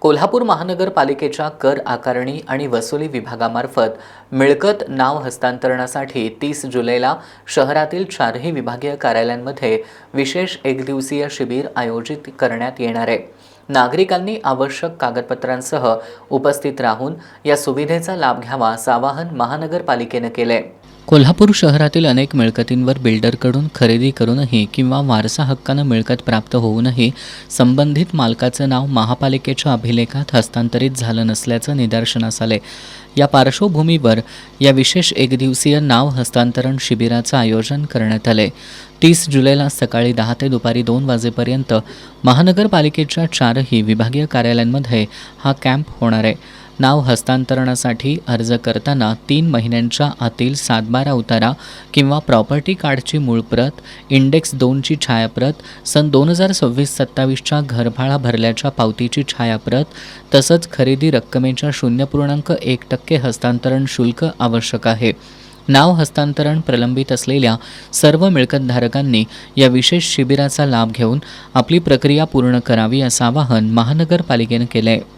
कोल्हापूर महानगरपालिकेच्या कर आकारणी आणि वसुली विभागामार्फत मिळकत नाव हस्तांतरणासाठी 30 जुलैला शहरातील 4ही विभागीय कार्यालयांमध्ये विशेष एकदिवसीय शिबिर आयोजित करण्यात येणार आहे। नागरिकांनी आवश्यक कागदपत्रांसह उपस्थित राहून या सुविधेचा लाभ घ्यावा असं आवाहन महानगरपालिकेने केले। कोल्हापूर शहरातील अनेक मिळकतींवर बिल्डरकडून खरेदी करूनही किंवा वारसा हक्कानं मिळकत प्राप्त होऊनही संबंधित मालकाचं नाव महापालिकेच्या अभिलेखात हस्तांतरित झालं नसल्याचं निदर्शनास आले। या पार्श्वभूमीवर या विशेष एकदिवसीय नाव हस्तांतरण शिबिराचं आयोजन करण्यात आले। 30 जुलैला सकाळी 10 ते दुपारी 2 वाजेपर्यंत महानगरपालिकेच्या 4ही विभागीय कार्यालयांमध्ये हा कॅम्प होणार आहे। नाव हस्तांतरणासाठी अर्ज करताना 3 महिन्यांच्या आतील 7/12 उतारा किंवा प्रॉपर्टी कार्डची मूळ प्रत, इंडेक्स 2ची छायाप्रत, सन 2026-27च्या घरभाडा भरल्याच्या पावतीची छायाप्रत तसंच खरेदी रक्कमेच्या 0.1% हस्तांतरण शुल्क आवश्यक आहे। नाव हस्तांतरण प्रलंबित असलेल्या सर्व मिळकतधारकांनी या विशेष शिबिराचा लाभ घेऊन आपली प्रक्रिया पूर्ण करावी असं आवाहन महानगरपालिकेने केले आहे।